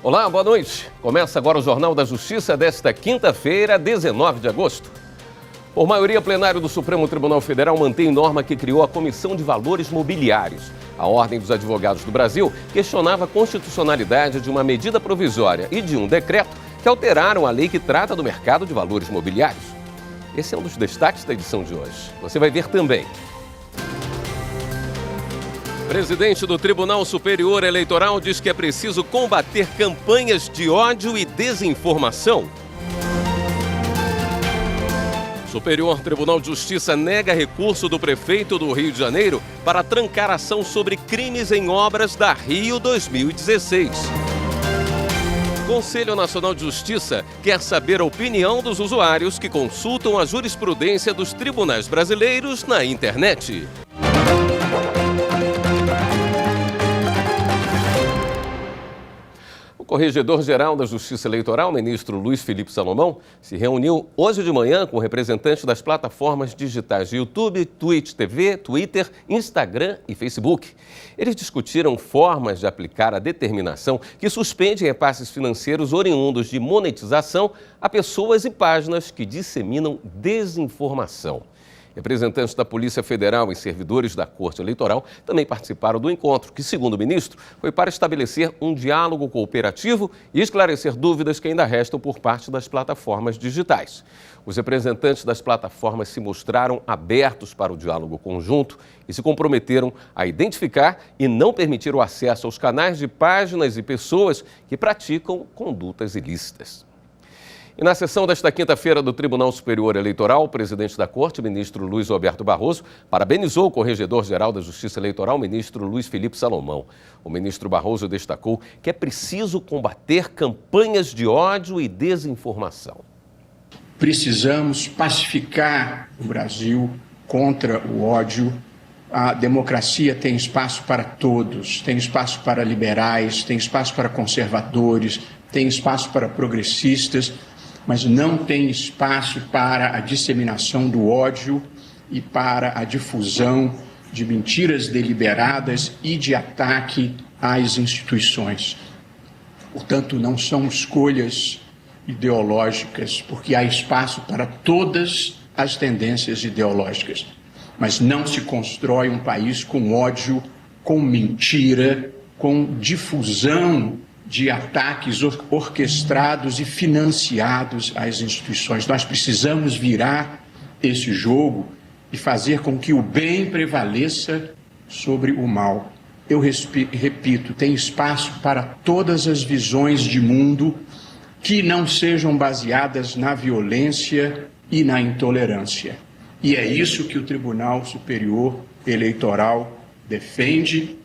Olá, boa noite. Começa agora o Jornal da Justiça desta quinta-feira, 19 de agosto. Por maioria, o plenário do Supremo Tribunal Federal mantém norma que criou a Comissão de Valores Mobiliários. A Ordem dos Advogados do Brasil questionava a constitucionalidade de uma medida provisória e de um decreto que alteraram a lei que trata do mercado de valores mobiliários. Esse é um dos destaques da edição de hoje. Você vai ver também. Presidente do Tribunal Superior Eleitoral diz que é preciso combater campanhas de ódio e desinformação. Superior Tribunal de Justiça nega recurso do prefeito do Rio de Janeiro para trancar ação sobre crimes em obras da Rio 2016. Conselho Nacional de Justiça quer saber a opinião dos usuários que consultam a jurisprudência dos tribunais brasileiros na internet. O Corregedor-Geral da Justiça Eleitoral, ministro Luiz Felipe Salomão, se reuniu hoje de manhã com representantes das plataformas digitais de YouTube, Twitch TV, Twitter, Instagram e Facebook. Eles discutiram formas de aplicar a determinação que suspende repasses financeiros oriundos de monetização a pessoas e páginas que disseminam desinformação. Representantes da Polícia Federal e servidores da Corte Eleitoral também participaram do encontro, que, segundo o ministro, foi para estabelecer um diálogo cooperativo e esclarecer dúvidas que ainda restam por parte das plataformas digitais. Os representantes das plataformas se mostraram abertos para o diálogo conjunto e se comprometeram a identificar e não permitir o acesso aos canais de páginas e pessoas que praticam condutas ilícitas. E na sessão desta quinta-feira do Tribunal Superior Eleitoral, o presidente da Corte, ministro Luiz Roberto Barroso, parabenizou o Corregedor-Geral da Justiça Eleitoral, ministro Luiz Felipe Salomão. O ministro Barroso destacou que é preciso combater campanhas de ódio e desinformação. Precisamos pacificar o Brasil contra o ódio. A democracia tem espaço para todos, tem espaço para liberais, tem espaço para conservadores, tem espaço para progressistas, mas não tem espaço para a disseminação do ódio e para a difusão de mentiras deliberadas e de ataque às instituições. Portanto, não são escolhas ideológicas, porque há espaço para todas as tendências ideológicas, mas não se constrói um país com ódio, com mentira, com difusão de ataques orquestrados e financiados às instituições. Nós precisamos virar esse jogo e fazer com que o bem prevaleça sobre o mal. Eu repito, tem espaço para todas as visões de mundo que não sejam baseadas na violência e na intolerância. E é isso que o Tribunal Superior Eleitoral defende,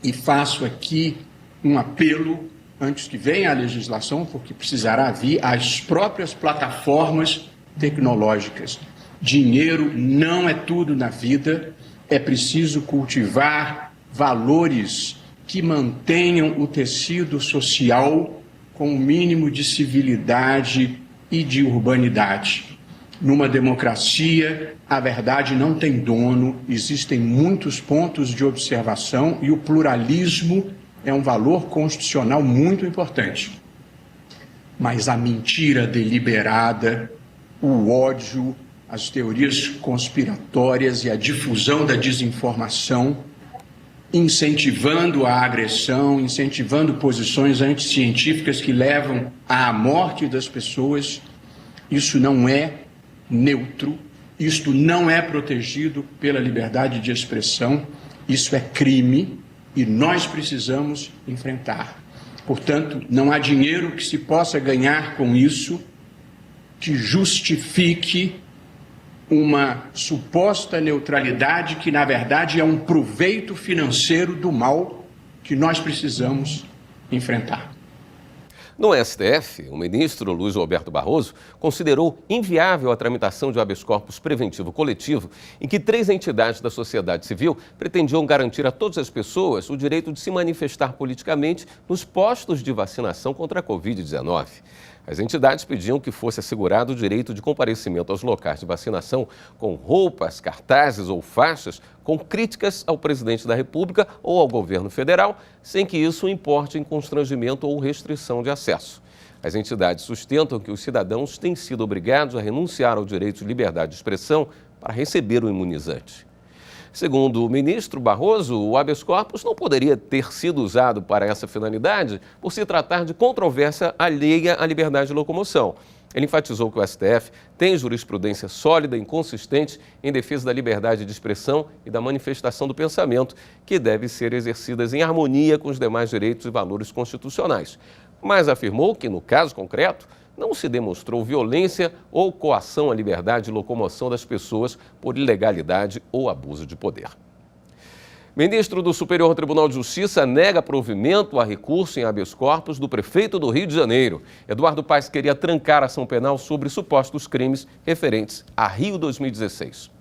e faço aqui um apelo, antes que venha a legislação, porque precisará vir às próprias plataformas tecnológicas. Dinheiro não é tudo na vida, é preciso cultivar valores que mantenham o tecido social com o mínimo de civilidade e de urbanidade. Numa democracia, a verdade não tem dono, existem muitos pontos de observação e o pluralismo é um valor constitucional muito importante. Mas a mentira deliberada, o ódio, as teorias conspiratórias e a difusão da desinformação, incentivando a agressão, incentivando posições anticientíficas que levam à morte das pessoas, isso não é neutro, isto não é protegido pela liberdade de expressão, isso é crime. E nós precisamos enfrentar. Portanto, não há dinheiro que se possa ganhar com isso que justifique uma suposta neutralidade que, na verdade, é um proveito financeiro do mal que nós precisamos enfrentar. No STF, o ministro Luiz Roberto Barroso considerou inviável a tramitação de habeas corpus preventivo coletivo em que 3 entidades da sociedade civil pretendiam garantir a todas as pessoas o direito de se manifestar politicamente nos postos de vacinação contra a Covid-19. As entidades pediam que fosse assegurado o direito de comparecimento aos locais de vacinação com roupas, cartazes ou faixas com críticas ao presidente da República ou ao governo federal, sem que isso importe em constrangimento ou restrição de acesso. As entidades sustentam que os cidadãos têm sido obrigados a renunciar ao direito de liberdade de expressão para receber o imunizante. Segundo o ministro Barroso, o habeas corpus não poderia ter sido usado para essa finalidade por se tratar de controvérsia alheia à liberdade de locomoção. Ele enfatizou que o STF tem jurisprudência sólida e inconsistente em defesa da liberdade de expressão e da manifestação do pensamento, que devem ser exercidas em harmonia com os demais direitos e valores constitucionais. Mas afirmou que, no caso concreto, não se demonstrou violência ou coação à liberdade de locomoção das pessoas por ilegalidade ou abuso de poder. Ministro do Superior Tribunal de Justiça nega provimento a recurso em habeas corpus do prefeito do Rio de Janeiro. Eduardo Paes queria trancar a ação penal sobre supostos crimes referentes a Rio 2016.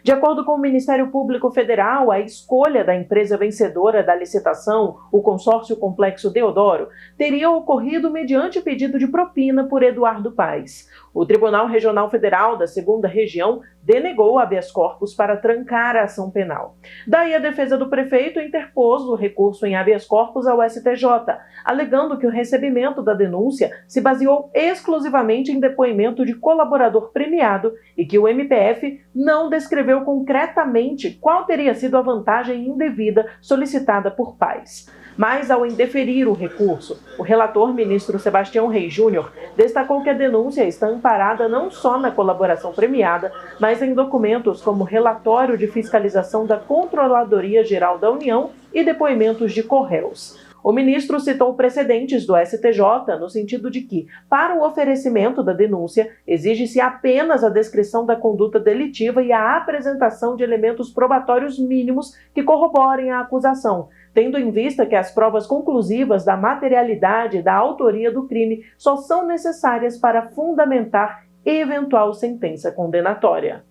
De acordo com o Ministério Público Federal, a escolha da empresa vencedora da licitação, o consórcio Complexo Deodoro, teria ocorrido mediante pedido de propina por Eduardo Paes. O Tribunal Regional Federal da 2ª Região denegou habeas corpus para trancar a ação penal. Daí a defesa do prefeito interpôs o recurso em habeas corpus ao STJ, alegando que o recebimento da denúncia se baseou exclusivamente em depoimento de colaborador premiado e que o MPF não descreveu concretamente qual teria sido a vantagem indevida solicitada por Paes. Mas, ao indeferir o recurso, o relator, ministro Sebastião Reis Júnior, destacou que a denúncia está amparada não só na colaboração premiada, mas em documentos como relatório de fiscalização da Controladoria Geral da União e depoimentos de corréus. O ministro citou precedentes do STJ no sentido de que, para o oferecimento da denúncia, exige-se apenas a descrição da conduta delitiva e a apresentação de elementos probatórios mínimos que corroborem a acusação, tendo em vista que as provas conclusivas da materialidade e da autoria do crime só são necessárias para fundamentar eventual sentença condenatória.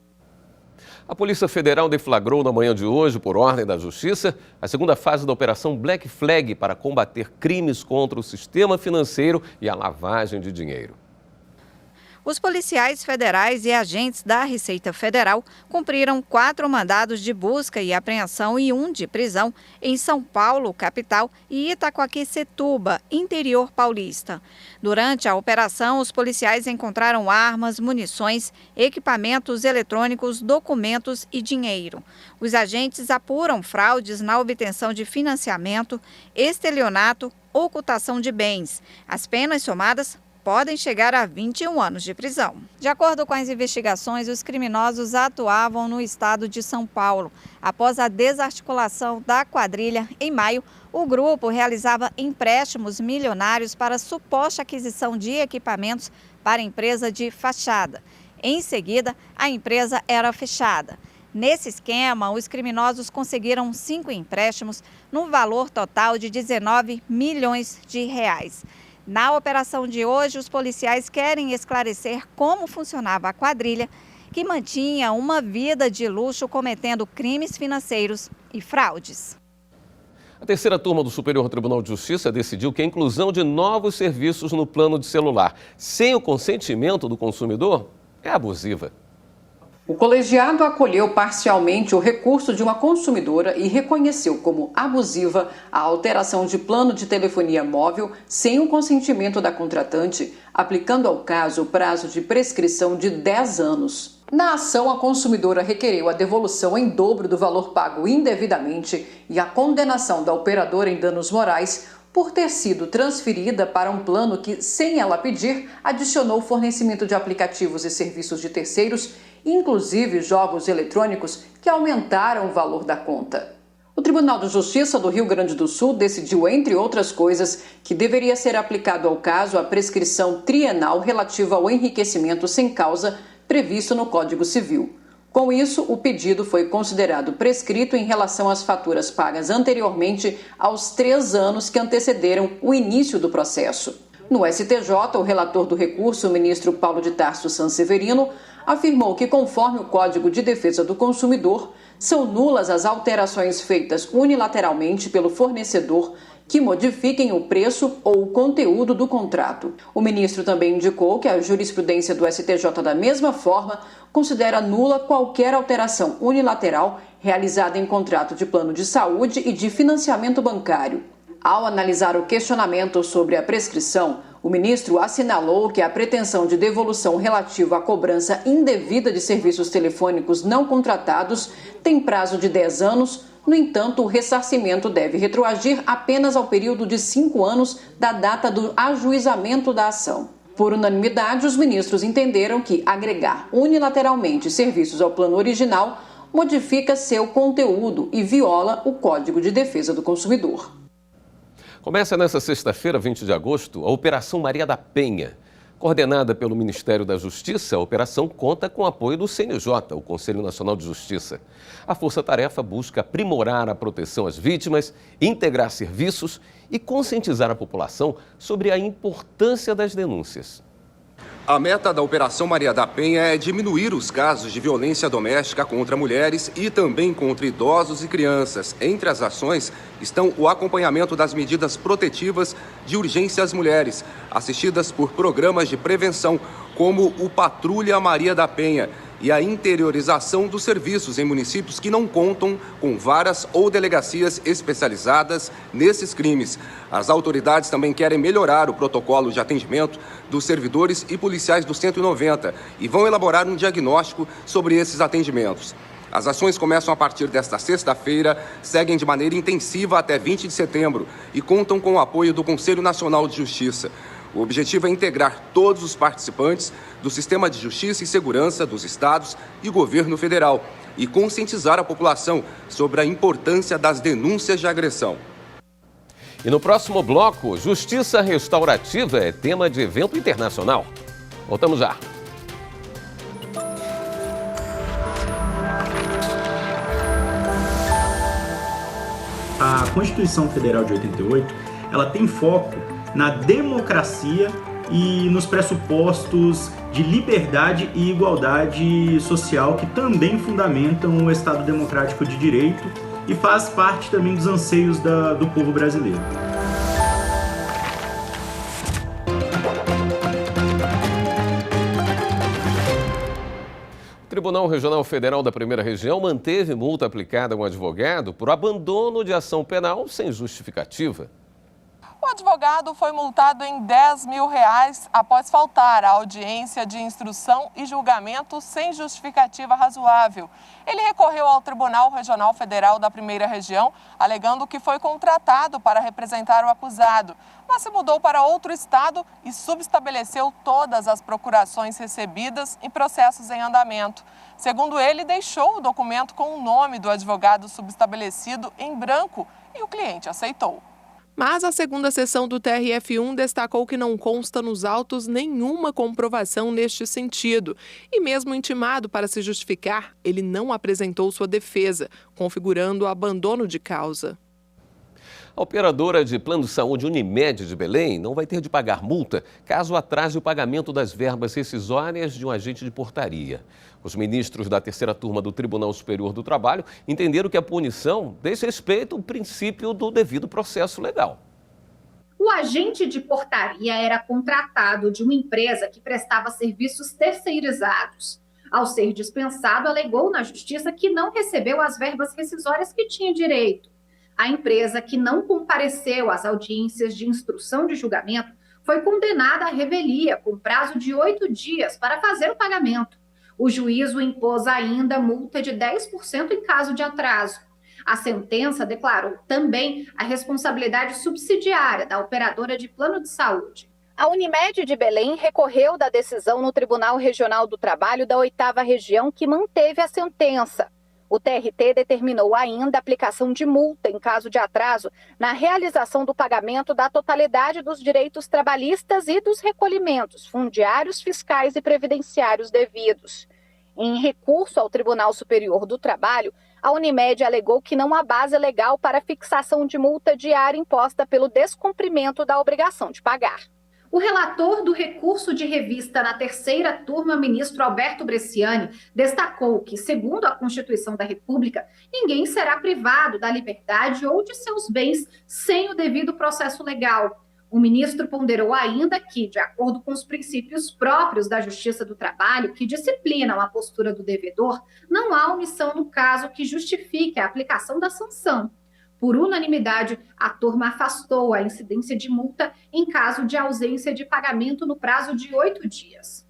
A Polícia Federal deflagrou na manhã de hoje, por ordem da Justiça, a segunda fase da Operação Black Flag para combater crimes contra o sistema financeiro e a lavagem de dinheiro. Os policiais federais e agentes da Receita Federal cumpriram 4 mandados de busca e apreensão e 1 de prisão em São Paulo, capital, e Itacoaquecetuba, interior paulista. Durante a operação, os policiais encontraram armas, munições, equipamentos eletrônicos, documentos e dinheiro. Os agentes apuram fraudes na obtenção de financiamento, estelionato, ocultação de bens. As penas somadas podem chegar a 21 anos de prisão. De acordo com as investigações, os criminosos atuavam no estado de São Paulo. Após a desarticulação da quadrilha, em maio, o grupo realizava empréstimos milionários para suposta aquisição de equipamentos para a empresa de fachada. Em seguida, a empresa era fechada. Nesse esquema, os criminosos conseguiram 5 empréstimos no valor total de 19 milhões de reais. Na operação de hoje, os policiais querem esclarecer como funcionava a quadrilha, que mantinha uma vida de luxo cometendo crimes financeiros e fraudes. A terceira turma do Superior Tribunal de Justiça decidiu que a inclusão de novos serviços no plano de celular, sem o consentimento do consumidor, é abusiva. O colegiado acolheu parcialmente o recurso de uma consumidora e reconheceu como abusiva a alteração de plano de telefonia móvel sem o consentimento da contratante, aplicando ao caso o prazo de prescrição de 10 anos. Na ação, a consumidora requereu a devolução em dobro do valor pago indevidamente e a condenação da operadora em danos morais por ter sido transferida para um plano que, sem ela pedir, adicionou o fornecimento de aplicativos e serviços de terceiros, inclusive jogos eletrônicos, que aumentaram o valor da conta. O Tribunal de Justiça do Rio Grande do Sul decidiu, entre outras coisas, que deveria ser aplicado ao caso a prescrição trienal relativa ao enriquecimento sem causa previsto no Código Civil. Com isso, o pedido foi considerado prescrito em relação às faturas pagas anteriormente aos 3 anos que antecederam o início do processo. No STJ, o relator do recurso, o ministro Paulo de Tarso Sanseverino, afirmou que, conforme o Código de Defesa do Consumidor, são nulas as alterações feitas unilateralmente pelo fornecedor que modifiquem o preço ou o conteúdo do contrato. O ministro também indicou que a jurisprudência do STJ, da mesma forma, considera nula qualquer alteração unilateral realizada em contrato de plano de saúde e de financiamento bancário. Ao analisar o questionamento sobre a prescrição, o ministro assinalou que a pretensão de devolução relativa à cobrança indevida de serviços telefônicos não contratados tem prazo de 10 anos. No entanto, o ressarcimento deve retroagir apenas ao período de 5 anos da data do ajuizamento da ação. Por unanimidade, os ministros entenderam que agregar unilateralmente serviços ao plano original modifica seu conteúdo e viola o Código de Defesa do Consumidor. Começa nesta sexta-feira, 20 de agosto, a Operação Maria da Penha. Coordenada pelo Ministério da Justiça, a operação conta com o apoio do CNJ, o Conselho Nacional de Justiça. A força-tarefa busca aprimorar a proteção às vítimas, integrar serviços e conscientizar a população sobre a importância das denúncias. A meta da Operação Maria da Penha é diminuir os casos de violência doméstica contra mulheres e também contra idosos e crianças. Entre as ações estão o acompanhamento das medidas protetivas de urgência às mulheres, assistidas por programas de prevenção, como o Patrulha Maria da Penha, e a interiorização dos serviços em municípios que não contam com varas ou delegacias especializadas nesses crimes. As autoridades também querem melhorar o protocolo de atendimento dos servidores e policiais do 190 e vão elaborar um diagnóstico sobre esses atendimentos. As ações começam a partir desta sexta-feira, seguem de maneira intensiva até 20 de setembro e contam com o apoio do Conselho Nacional de Justiça. O objetivo é integrar todos os participantes do sistema de justiça e segurança dos estados e governo federal e conscientizar a população sobre a importância das denúncias de agressão. E no próximo bloco, justiça restaurativa é tema de evento internacional. Voltamos já. A Constituição Federal de 88, ela tem foco na democracia e nos pressupostos de liberdade e igualdade social que também fundamentam o Estado Democrático de Direito e faz parte também dos anseios do povo brasileiro. O Tribunal Regional Federal da Primeira Região manteve multa aplicada a um advogado por abandono de ação penal sem justificativa. O advogado foi multado em R$10 mil após faltar à audiência de instrução e julgamento sem justificativa razoável. Ele recorreu ao Tribunal Regional Federal da Primeira Região, alegando que foi contratado para representar o acusado, mas se mudou para outro estado e subestabeleceu todas as procurações recebidas em processos em andamento. Segundo ele, deixou o documento com o nome do advogado subestabelecido em branco e o cliente aceitou. Mas a segunda sessão do TRF1 destacou que não consta nos autos nenhuma comprovação neste sentido. E mesmo intimado para se justificar, ele não apresentou sua defesa, configurando o abandono de causa. A operadora de plano de saúde Unimed de Belém não vai ter de pagar multa caso atrase o pagamento das verbas rescisórias de um agente de portaria. Os ministros da terceira turma do Tribunal Superior do Trabalho entenderam que a punição desrespeita o princípio do devido processo legal. O agente de portaria era contratado de uma empresa que prestava serviços terceirizados. Ao ser dispensado, alegou na justiça que não recebeu as verbas rescisórias que tinha direito. A empresa, que não compareceu às audiências de instrução de julgamento, foi condenada à revelia com prazo de 8 dias para fazer o pagamento. O juízo impôs ainda multa de 10% em caso de atraso. A sentença declarou também a responsabilidade subsidiária da operadora de plano de saúde. A Unimed de Belém recorreu da decisão no Tribunal Regional do Trabalho da 8ª Região, que manteve a sentença. O TRT determinou ainda a aplicação de multa em caso de atraso na realização do pagamento da totalidade dos direitos trabalhistas e dos recolhimentos fundiários, fiscais e previdenciários devidos. Em recurso ao Tribunal Superior do Trabalho, a Unimed alegou que não há base legal para a fixação de multa diária imposta pelo descumprimento da obrigação de pagar. O relator do recurso de revista na terceira turma, ministro Alberto Bresciani, destacou que, segundo a Constituição da República, ninguém será privado da liberdade ou de seus bens sem o devido processo legal. O ministro ponderou ainda que, de acordo com os princípios próprios da Justiça do Trabalho, que disciplinam a postura do devedor, não há omissão no caso que justifique a aplicação da sanção. Por unanimidade, a turma afastou a incidência de multa em caso de ausência de pagamento no prazo de 8 dias.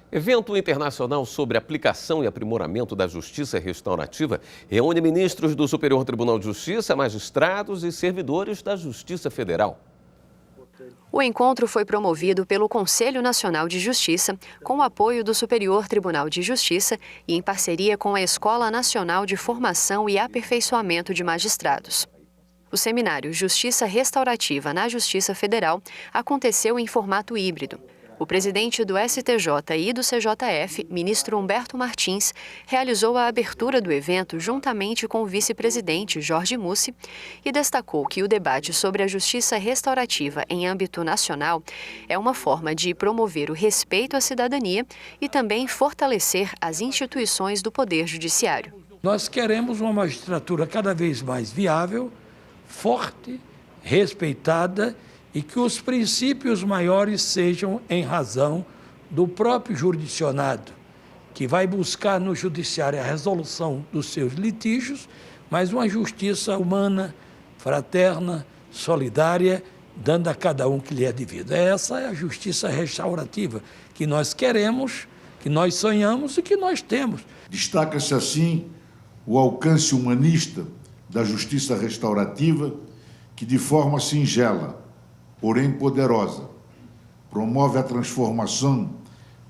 Evento internacional sobre aplicação e aprimoramento da justiça restaurativa reúne ministros do Superior Tribunal de Justiça, magistrados e servidores da Justiça Federal. O encontro foi promovido pelo Conselho Nacional de Justiça, com o apoio do Superior Tribunal de Justiça e em parceria com a Escola Nacional de Formação e Aperfeiçoamento de Magistrados. O seminário Justiça Restaurativa na Justiça Federal aconteceu em formato híbrido. O presidente do STJ e do CJF, ministro Humberto Martins, realizou a abertura do evento juntamente com o vice-presidente Jorge Mussi e destacou que o debate sobre a justiça restaurativa em âmbito nacional é uma forma de promover o respeito à cidadania e também fortalecer as instituições do Poder Judiciário. Nós queremos uma magistratura cada vez mais viável, forte, respeitada e que os princípios maiores sejam em razão do próprio jurisdicionado, que vai buscar no judiciário a resolução dos seus litígios, mas uma justiça humana, fraterna, solidária, dando a cada um que lhe é devido. Essa é a justiça restaurativa que nós queremos, que nós sonhamos e que nós temos. Destaca-se assim o alcance humanista da justiça restaurativa, que de forma singela, porém poderosa, promove a transformação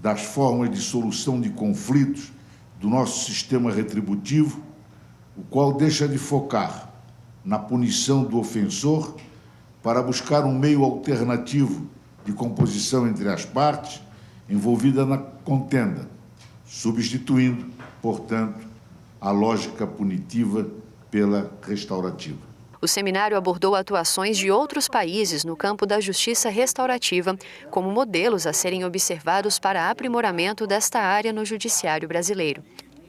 das formas de solução de conflitos do nosso sistema retributivo, o qual deixa de focar na punição do ofensor para buscar um meio alternativo de composição entre as partes envolvidas na contenda, substituindo, portanto, a lógica punitiva pela restaurativa. O seminário abordou atuações de outros países no campo da justiça restaurativa, como modelos a serem observados para aprimoramento desta área no judiciário brasileiro.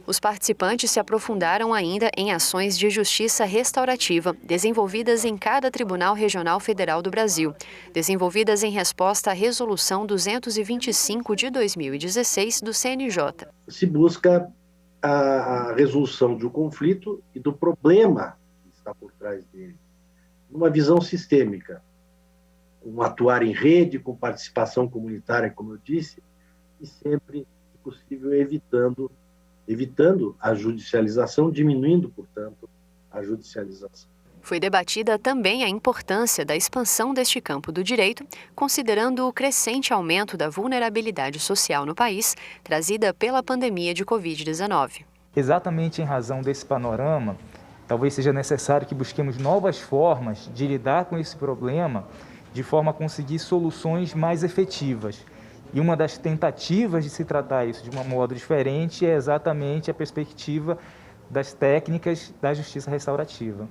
Os participantes se aprofundaram ainda em ações de justiça restaurativa, desenvolvidas em cada Tribunal Regional Federal do Brasil, desenvolvidas em resposta à Resolução 225 de 2016 do CNJ. Se busca a resolução de um conflito e do problema por trás dele, numa visão sistêmica, com atuar em rede, com participação comunitária, como eu disse, e sempre, se possível, evitando a judicialização, diminuindo, portanto, a judicialização. Foi debatida também a importância da expansão deste campo do direito, considerando o crescente aumento da vulnerabilidade social no país, trazida pela pandemia de Covid-19. Exatamente em razão desse panorama, talvez seja necessário que busquemos novas formas de lidar com esse problema de forma a conseguir soluções mais efetivas. E uma das tentativas de se tratar isso de um modo diferente é exatamente a perspectiva das técnicas da justiça restaurativa.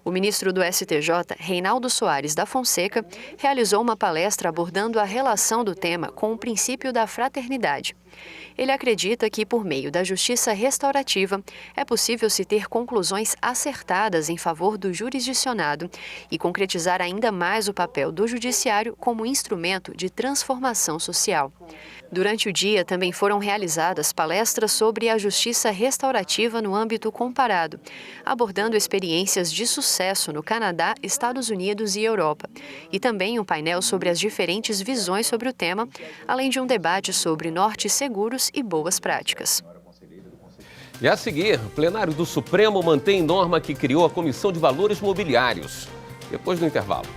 O ministro do STJ, Reinaldo Soares da Fonseca, realizou uma palestra abordando a relação do tema com o princípio da fraternidade. Ele acredita que, por meio da justiça restaurativa, é possível se ter conclusões acertadas em favor do jurisdicionado e concretizar ainda mais o papel do judiciário como instrumento de transformação social. Durante o dia, também foram realizadas palestras sobre a justiça restaurativa no âmbito comparado, abordando experiências de sucesso no Canadá, Estados Unidos e Europa, e também um painel sobre as diferentes visões sobre o tema, além de um debate sobre nortes seguros e boas práticas. E a seguir, o plenário do Supremo mantém norma que criou a Comissão de Valores Mobiliários. Depois do intervalo.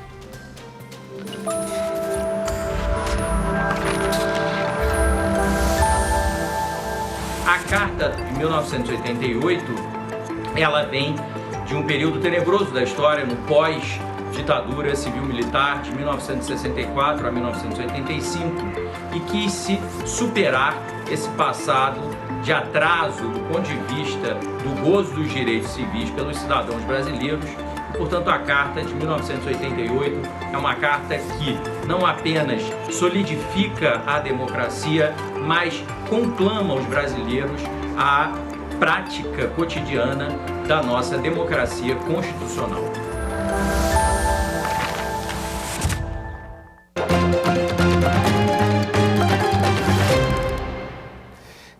A Carta de 1988, ela vem de um período tenebroso da história, no pós-ditadura civil-militar de 1964 a 1985, e quis se superar esse passado de atraso do ponto de vista do gozo dos direitos civis pelos cidadãos brasileiros Portanto, a Carta de 1988 é uma carta que não apenas solidifica a democracia, mas conclama os brasileiros à prática cotidiana da nossa democracia constitucional.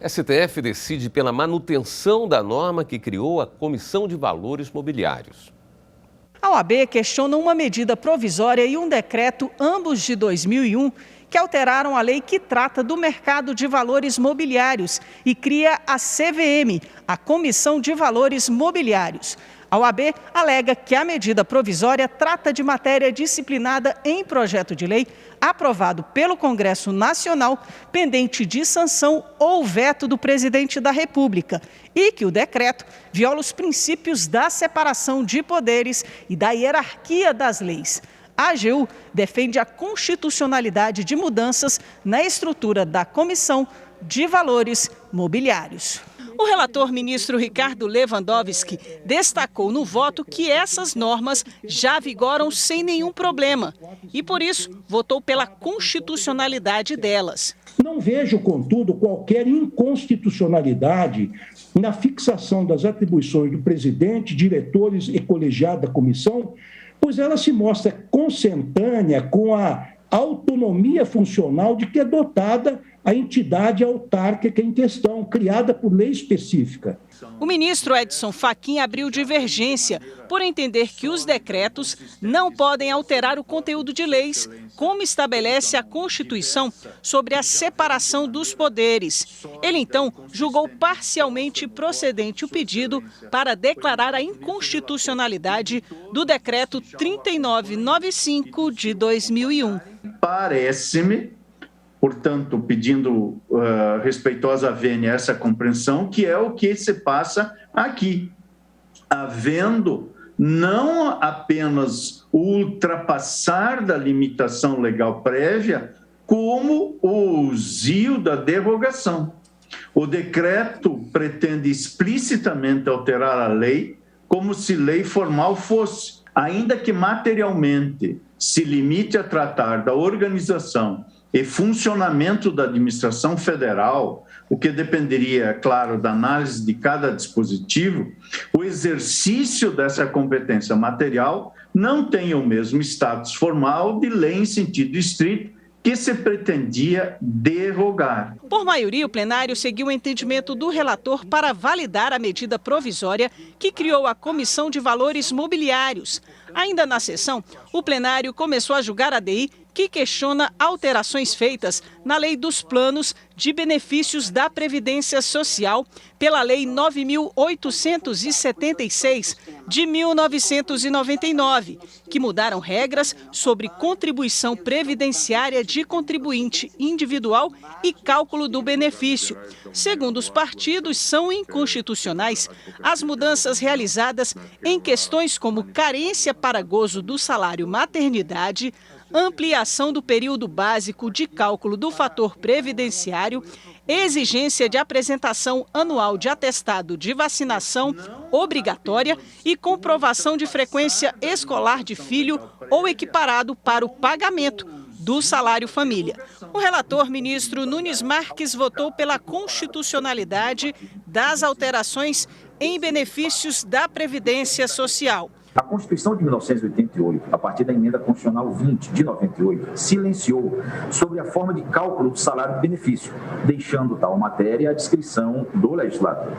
STF decide pela manutenção da norma que criou a Comissão de Valores Mobiliários. A OAB questiona uma medida provisória e um decreto, ambos de 2001, que alteraram a lei que trata do mercado de valores mobiliários e cria a CVM, a Comissão de Valores Mobiliários. A OAB alega que a medida provisória trata de matéria disciplinada em projeto de lei aprovado pelo Congresso Nacional, pendente de sanção ou veto do presidente da República, e que o decreto viola os princípios da separação de poderes e da hierarquia das leis. A AGU defende a constitucionalidade de mudanças na estrutura da Comissão de Valores Mobiliários. O relator ministro Ricardo Lewandowski destacou no voto que essas normas já vigoram sem nenhum problema e, por isso, votou pela constitucionalidade delas. Não vejo, contudo, qualquer inconstitucionalidade na fixação das atribuições do presidente, diretores e colegiado da comissão, pois ela se mostra consentânea com a autonomia funcional de que é dotada a entidade autárquica em questão, criada por lei específica. O ministro Edson Fachin abriu divergência por entender que os decretos não podem alterar o conteúdo de leis, como estabelece a Constituição sobre a separação dos poderes. Ele, então, julgou parcialmente procedente o pedido para declarar a inconstitucionalidade do decreto 3995 de 2001. Parece-me, portanto, pedindo respeitosa vênia essa compreensão, que é o que se passa aqui, havendo não apenas o ultrapassar da limitação legal prévia, como o uso da derrogação. O decreto pretende explicitamente alterar a lei como se lei formal fosse, ainda que materialmente se limite a tratar da organização e funcionamento da administração federal, o que dependeria, claro, da análise de cada dispositivo, o exercício dessa competência material não tem o mesmo status formal de lei em sentido estrito que se pretendia derrogar. Por maioria, o plenário seguiu o entendimento do relator para validar a medida provisória que criou a Comissão de Valores Mobiliários. Ainda na sessão, o plenário começou a julgar a DI, que questiona alterações feitas na Lei dos Planos de Benefícios da Previdência Social pela Lei 9.876 de 1999, que mudaram regras sobre contribuição previdenciária de contribuinte individual e cálculo do benefício. Segundo os partidos, são inconstitucionais as mudanças realizadas em questões como carência para gozo do salário maternidade, ampliação do período básico de cálculo do fator previdenciário, exigência de apresentação anual de atestado de vacinação obrigatória e comprovação de frequência escolar de filho ou equiparado para o pagamento do salário família. O relator, ministro Nunes Marques, votou pela constitucionalidade das alterações em benefícios da Previdência Social. A Constituição de 1988, a partir da Emenda Constitucional 20 de 98, silenciou sobre a forma de cálculo do salário de benefício, deixando tal matéria à discrição do legislador.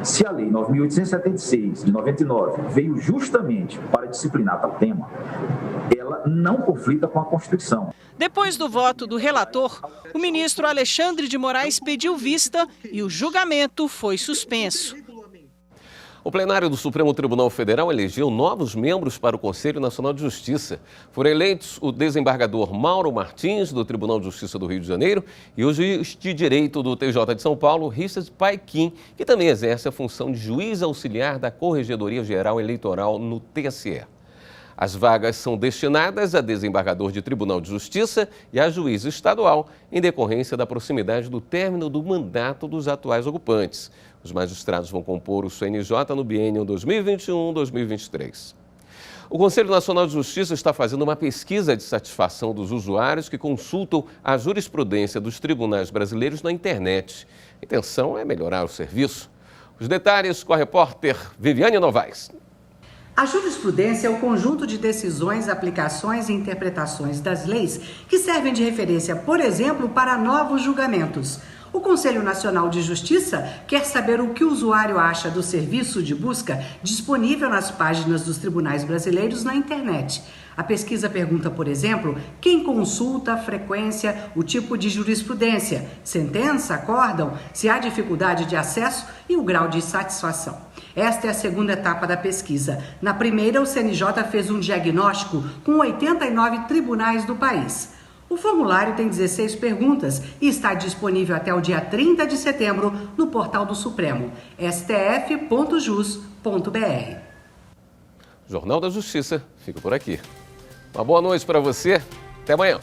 Se a Lei 9.876 de 99 veio justamente para disciplinar tal tema, ela não conflita com a Constituição. Depois do voto do relator, o ministro Alexandre de Moraes pediu vista e o julgamento foi suspenso. O plenário do Supremo Tribunal Federal elegeu novos membros para o Conselho Nacional de Justiça. Foram eleitos o desembargador Mauro Martins, do Tribunal de Justiça do Rio de Janeiro, e o juiz de direito do TJ de São Paulo, Richard Paikin, que também exerce a função de juiz auxiliar da Corregedoria Geral Eleitoral no TSE. As vagas são destinadas a desembargador de Tribunal de Justiça e a juiz estadual, em decorrência da proximidade do término do mandato dos atuais ocupantes. Os magistrados vão compor o CNJ no biênio 2021-2023. O Conselho Nacional de Justiça está fazendo uma pesquisa de satisfação dos usuários que consultam a jurisprudência dos tribunais brasileiros na internet. A intenção é melhorar o serviço. Os detalhes com a repórter Viviane Novaes. A jurisprudência é o conjunto de decisões, aplicações e interpretações das leis que servem de referência, por exemplo, para novos julgamentos. O Conselho Nacional de Justiça quer saber o que o usuário acha do serviço de busca disponível nas páginas dos tribunais brasileiros na internet. A pesquisa pergunta, por exemplo, quem consulta, a frequência, o tipo de jurisprudência, sentença, acórdão, se há dificuldade de acesso e o grau de satisfação. Esta é a segunda etapa da pesquisa. Na primeira, o CNJ fez um diagnóstico com 89 tribunais do país. O formulário tem 16 perguntas e está disponível até o dia 30 de setembro no portal do Supremo, stf.jus.br. Jornal da Justiça fica por aqui. Uma boa noite para você. Até amanhã.